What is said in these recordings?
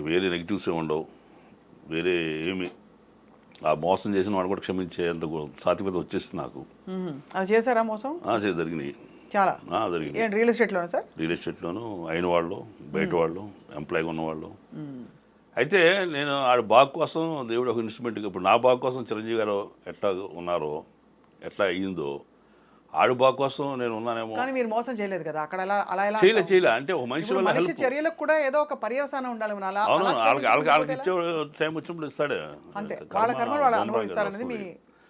వేరే నెగిటివ్స్ ఉండవు, వేరే ఏమి ఆ మోసం చేసిన వాడు కూడా క్షమించేంత సాత్వికత వచ్చేసింది నాకు. అది చేశారా మోసం? జరిగినాయి, చాలా జరిగింది. ఏంటి రియల్ ఎస్టేట్లోనే సార్? రియల్ ఎస్టేట్లోనూ అయిన వాళ్ళు, బయట వాళ్ళు, ఎంప్లాయ్గా ఉన్నవాళ్ళు. అయితే నేను ఆడ బాగు కోసం దేవుడు ఒక ఇన్స్ట్రుమెంట్. ఇప్పుడు నా బాగు కోసం చిరంజీవి గారు ఎట్లా ఉన్నారో, ఎట్లా అయ్యిందో, ఆడు బాగు కోసం నేను ఉన్నానేమో. కానీ మీరు మోసం చేయలేదు కదా అక్కడ. అలా ఎలా చేయలే అంటే ఒక మనిషి వల్ల మనిషి హెల్ప్. చర్యలకు కూడా ఏదో ఒక పర్యవసానం ఉండాలి. అవును, వాళ్ళకి ఇచ్చే టైం వచ్చినప్పుడు ఇస్తాడు. అంతే, వాళ్ళ కర్మలు వాళ్ళు అనుభవిస్తారనేది మీ.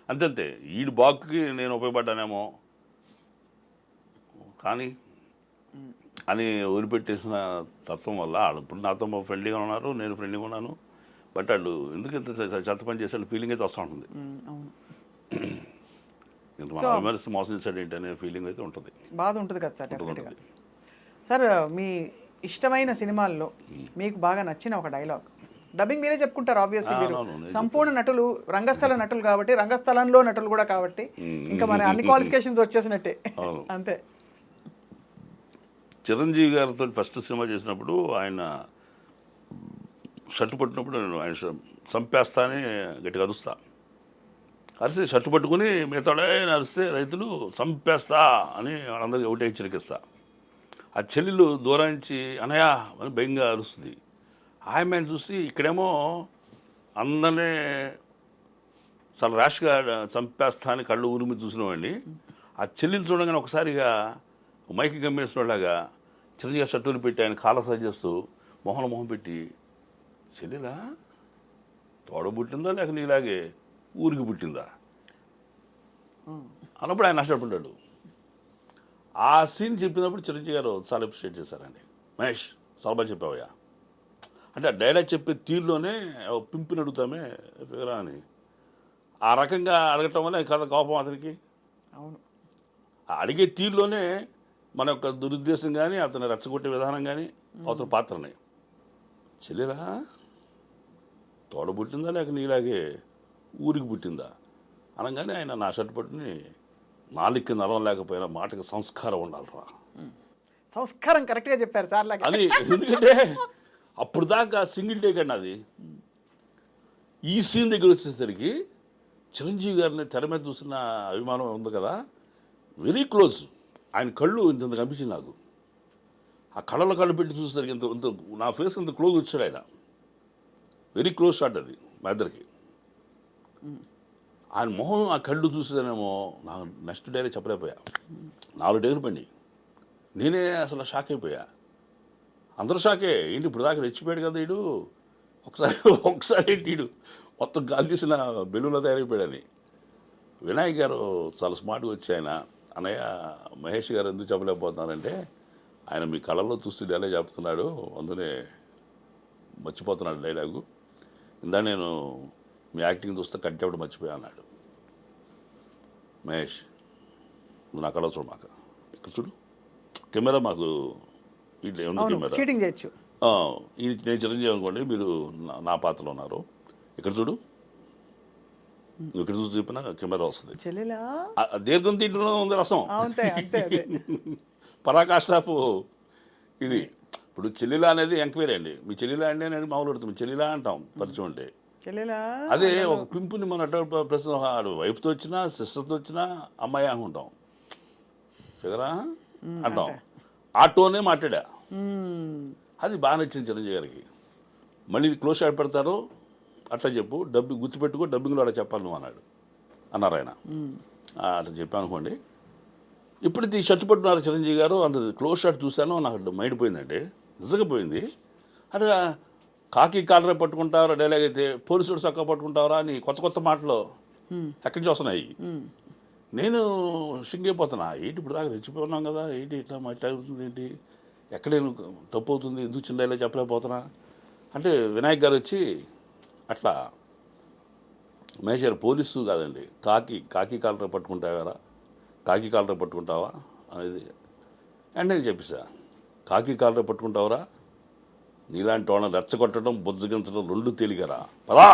అంతే. ఈడు బాగుకి నేను ఉపయోగపడ్డానేమో కానీ అని వదిలిపెట్టేసిన తత్వం వల్ల వాళ్ళు ఇప్పుడు నాతో ఫ్రెండ్లీగా ఉన్నారు, నేను ఫ్రెండ్లీగా ఉన్నాను. బట్ వాళ్ళు ఎందుకు ఇంత చెత్త పని చేసే ఫీలింగ్ అయితే వస్తూ ఉంటుంది. ఇంత మన అభిమానిస్తే మోసం చేశాడు ఏంటి అనే ఫీలింగ్ అయితే ఉంటుంది, బాధ ఉంటుంది కదా సార్. డెఫినెట్గా సార్, మీ ఇష్టమైన సినిమాల్లో మీకు బాగా నచ్చిన ఒక డైలాగ్, డబ్బింగ్ మీరే చెప్పుకుంటారు ఆబ్వియస్లీ. మీరు సంపూర్ణ నటులు, రంగస్థల నటులు కాబట్టి, రంగస్థలంలో నటులు కూడా కాబట్టి ఇంకా మన అన్ని క్వాలిఫికేషన్స్ వచ్చేసినట్టే. అంతే. చిరంజీవి గారితో ఫస్ట్ సినిమా చేసినప్పుడు ఆయన షర్టు పట్టినప్పుడు నేను ఆయన చంపేస్తానే గట్టిగా అరుస్తా. అరిసి షర్టు పట్టుకుని మిగతాడే అరిస్తే రైతులు చంపేస్తా అని వాళ్ళందరికీ ఒకటే హెచ్చరికిస్తా. ఆ చెల్లెలు దూరాంచి అనయ్య అని భయంగా అరుస్తుంది. ఆయన చూసి ఇక్కడేమో అందరినీ చాలా ర్యాష్గా చంపేస్తా అని కళ్ళు ఊరిమి చూసినవాడిని. ఆ చెల్లెలు చూడగానే ఒకసారిగా మైకి గమ్మేసినలాగా చిరంజీవి షర్టులు పెట్టి ఆయన కాళ్ళ సరి చేస్తూ మొహం పెట్టి, చెల్లెలా తోడబుట్టిందా లేక నీలాగే ఊరికి పుట్టిందా అన్నప్పుడు ఆయన నష్టపడ్డాడు. ఆ సీన్ చెప్పినప్పుడు చిరంజీవి గారు చాలా అప్రిషియేట్ చేశారండి. మహేష్ చాలా బాగా చెప్పావయ్యా అంటే, ఆ డైలాగ్ చెప్పే తీరులోనే పింపిని అడుగుతామే ఫిగరా అని ఆ రకంగా అడగటం వల్ల కథ కోపం అతనికి. అవును, అడిగే తీరులోనే మన యొక్క దురుద్దేశం కానీ, అతను రెచ్చగొట్టే విధానం కానీ, అవతల పాత్రని చెల్లెలా తోడ పుట్టిందా లేక నీలాగే ఊరికి పుట్టిందా అనగానే ఆయన నా షర్ట్ పట్టుని నాలుగుకి నరం లేకపోయినా మాటకి సంస్కారం ఉండాలిరా. సంస్కారం కరెక్ట్గా చెప్పారు సార్ అది. ఎందుకంటే అప్పుడు దాకా సింగిల్ టేక్ అండి అది. ఈ సీన్ దగ్గర వచ్చేసరికి చిరంజీవి గారిని తెర మీద చూసిన అభిమానం ఉంది కదా, వెరీ క్లోజ్. ఆయన కళ్ళు ఇంత కనిపించింది నాకు. ఆ కళ్ళు పెట్టి చూసేసరికి ఇంత నా ఫేస్ ఇంత క్లోజ్ వచ్చాడు ఆయన. వెరీ క్లోజ్ షాట్ అది మా ఇద్దరికి. ఆయన మొహం ఆ కళ్ళు చూసేదానేమో నాకు నెక్స్ట్ డేనే చెప్పలేకపోయా. 4 డేలు పడి నేనే అసలు షాక్ అయిపోయా. అందరూ షాకే, ఏంటి ఇప్పుడు దాకా రెచ్చిపోయాడు కదా వీడు, ఒకసారి ఏంటి వీడు మొత్తం గాలి తీసిన బెలూన్లో తయారైపోయాడని. వినాయక్ గారు చాలా స్మార్ట్గా వచ్చి ఆయన, అన్నయ్య మహేష్ గారు ఎందుకు చెప్పలేకపోతున్నారంటే, ఆయన మీ కళల్లో చూస్తూ డైలాగ్ చెప్తున్నాడు, అందునే మర్చిపోతున్నాడు డైలాగు. ఇందా నేను మీ యాక్టింగ్ చూస్తే కట్ చెప్పడం మర్చిపోయా అన్నాడు. మహేష్ నువ్వు నా కళ చూడు, మాకు ఇక్కడ చూడు కెమెరా, మాకు ఇట్లా ఉంది కెమెరా, చీటింగ్ చేయొచ్చు. నేను చిరంజీవి అనుకోండి, మీరు నా పాత్రలో ఉన్నారు, ఇక్కడ చూడు, నువ్వు ఇక్కడ చూసి చెప్పినా కెమెరా వస్తుంది. దీర్ఘం తీంట్లో ఉంది రసం. పరాకాష్టాపు ఇది. ఇప్పుడు చెల్లెలా అనేది ఎంక్వైరీ అండి. మీ చెల్లెలా అండి అనేది మామూలు పడుతుంది, మీ చెల్లెలా అంటాం పరిచయం అంటే. అదే ఒక పింపుని మన ప్రస్తుతం వైఫ్తో వచ్చినా, సిస్టర్తో వచ్చినా అమ్మాయి అనుకుంటాం, ఫిగరా అంటాం. ఆటోనే మాట్లాడా. అది బాగా నచ్చింది చిరంజీవి గారికి. మళ్ళీ క్లోజ్ షాట్ పెడతారు, అట్లా చెప్పు, గుర్తుపెట్టుకో, డబ్బింగ్లో అలా చెప్పాలి నువ్వు అన్నారు ఆయన. అట్లా చెప్పాను అనుకోండి. ఇప్పుడు ఈ షర్ట్ పట్టున్నారు చిరంజీవి గారు, అంత క్లోజ్ షాట్ చూశాను, నాకు మైండ్ పోయిందండి, నిజంగా పోయింది. అరే కాకి కాలరే పట్టుకుంటారా డైలాగ్ అయితే, పోలీసుడు చొక్కా పట్టుకుంటారా అని కొత్త మాటలు ఎక్కడి నుంచి వస్తున్నాయి. నేను షింక్ అయిపోతున్నా, ఏంటి ఇప్పుడు దాకా రెచ్చిపోతున్నాం కదా, ఏంటి ఇట్లా మాట్లాడుతుంది, ఏంటి ఎక్కడేను తప్పు అవుతుంది, ఎందుకు చిన్న డైలాగ్ చెప్పలేకపోతున్నా అంటే, వినాయక్ గారు వచ్చి అట్లా మహేష్ గారు పోలీసు కాదండి, కాకి కాలరే పట్టుకుంటావారా, కాకి కాలరే పట్టుకుంటావా అనేది అంటే నేను చెప్పేసా, కాకి కాలరే పట్టుకుంటావరా, నీలాంటి వాళ్ళని రెచ్చగొట్టడం, బుజ్జగించడం 2 తేలికరా, పదా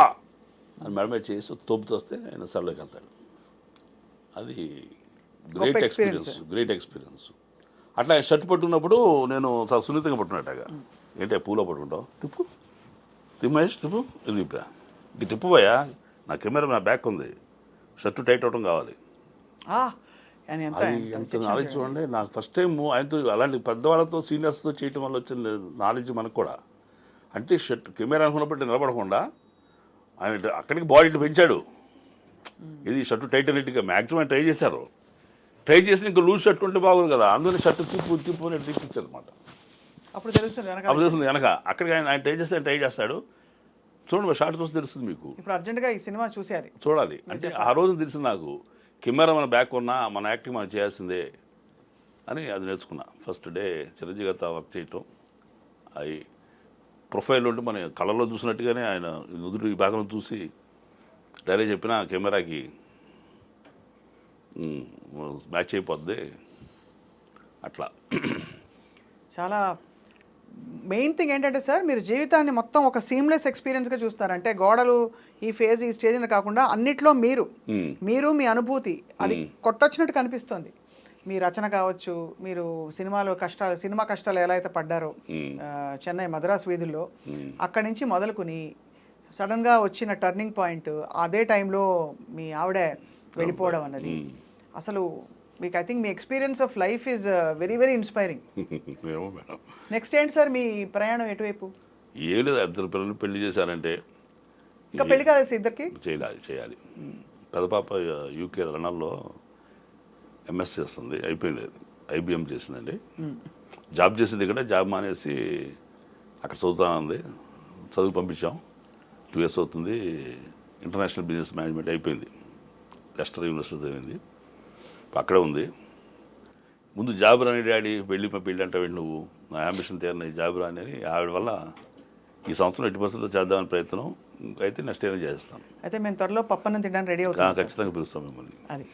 అని మేడమే చేసి తోపుతో వస్తే ఆయన సర్లోకి వెళ్తాడు. అది గ్రేట్ ఎక్స్పీరియన్స్. అట్లా షర్ట్ పట్టుకున్నప్పుడు నేను చాలా సున్నితంగా పట్టుకున్నట్టుగా, ఏంటి పూలో పట్టుకుంటావు, తిప్పు మహేష్ తిప్పు ఇది తిప్పా ఇది తిప్పుపోయా నా కెమెరా నా బ్యాక్ ఉంది షర్టు టైట్ అవడం కావాలి అని ఎంత అది ఎంత నాలెడ్జ్ చూడండి నాకు ఫస్ట్ టైం ఆయనతో అలాంటి పెద్దవాళ్ళతో సీనియర్స్తో చేయటం వల్ల వచ్చిన నాలెడ్జ్ మనకు కూడా అంటే షర్ట్ కెమెరా అనుకున్నప్పుడు నిలబడకుండా ఆయన అక్కడికి బాడీ పెంచాడు ఇది షర్టు టైట్ అనేట్టుగా మ్యాక్సిమం ట్రై చేశారు ట్రై చేసి ఇంకా లూజ్ షర్ట్ ఉంటే బాగోదు కదా అందుకని షర్టు తిప్పు అని తిప్పించారు అనమాట అప్పుడు తెలుస్తుంది అప్పుడు తెలుస్తుంది వెనక అక్కడికి ఆయన ట్రై చేస్తే ట్రై చేస్తాడు చూడండి షార్ట్ చూస్తే తెలుస్తుంది మీకు ఇప్పుడు అర్జెంటుగా ఈ సినిమా చూసారు చూడాలి అంటే ఆ రోజు తెలిసింది నాకు కెమెరా మన బ్యాక్ ఉన్నా మన యాక్టింగ్ మనం చేయాల్సిందే అని అది నేర్చుకున్నా ఫస్ట్ డే చిరంజీవి గారితో వర్క్ చేయటం అవి ప్రొఫైల్ ఉంటే మన కళ్ళలో చూసినట్టుగానే ఆయన నుదురు ఈ భాగంలో చూసి డైరెక్ట్ చెప్పిన కెమెరాకి మ్యాచ్ అయిపోద్ది అట్లా చాలా మెయిన్ థింగ్ ఏంటంటే సార్ మీరు జీవితాన్ని మొత్తం ఒక సీమ్లెస్ ఎక్స్పీరియన్స్గా చూస్తారు అంటే గోడలు ఈ ఫేజ్ ఈ స్టేజ్ అని కాకుండా అన్నిట్లో మీరు మీ అనుభూతి అది కొట్టొచ్చినట్టు కనిపిస్తుంది మీ రచన కావచ్చు మీరు సినిమా కష్టాలు ఎలా అయితే పడ్డారో చెన్నై మద్రాస్ వీధుల్లో అక్కడి నుంచి మొదలుకుని సడన్గా వచ్చిన టర్నింగ్ పాయింట్ అదే టైంలో మీ ఆవిడ వెళ్ళిపోవడం అన్నది అసలు మీకు I think me experience of life is very very inspiring next ఏంటి సార్ మీ ప్రయాణం ఎటువైపు ఏం లేదు ఇద్దరు పిల్లలు పెళ్లి చేశారంటే ఇంకా పెళ్లి కాలేదు సార్ ఇద్దరికి చేయాలి పెద్ద పాప యూకే లండన్లో ఎంఎస్ చేస్తుంది అయిపోయింది ఐబిఎం చేసిందండి జాబ్ చేసింది ఇక్కడ జాబ్ మానేసి అక్కడ చదువుతానంది చదువు పంపించాం 2 years అవుతుంది ఇంటర్నేషనల్ బిజినెస్ మేనేజ్మెంట్ అయిపోయింది లెస్టర్ యూనివర్సిటీ చదివింది అక్కడే ఉంది ముందు జాబ్ రాని డాడీ పెళ్ళి అంటావు నువ్వు నా అంబిషన్ తీరని జాబ్ రాని అని ఆవిడ వల్ల ఈ సంవత్సరం 80% చేద్దామని ప్రయత్నం అయితే నెక్స్ట్ ఇయర్ చేస్తాను అయితే మేము త్వరలో పప్పన్నం తినడానికి రెడీ అవుతాం ఖచ్చితంగా పిలుస్తాం మిమ్మల్ని అది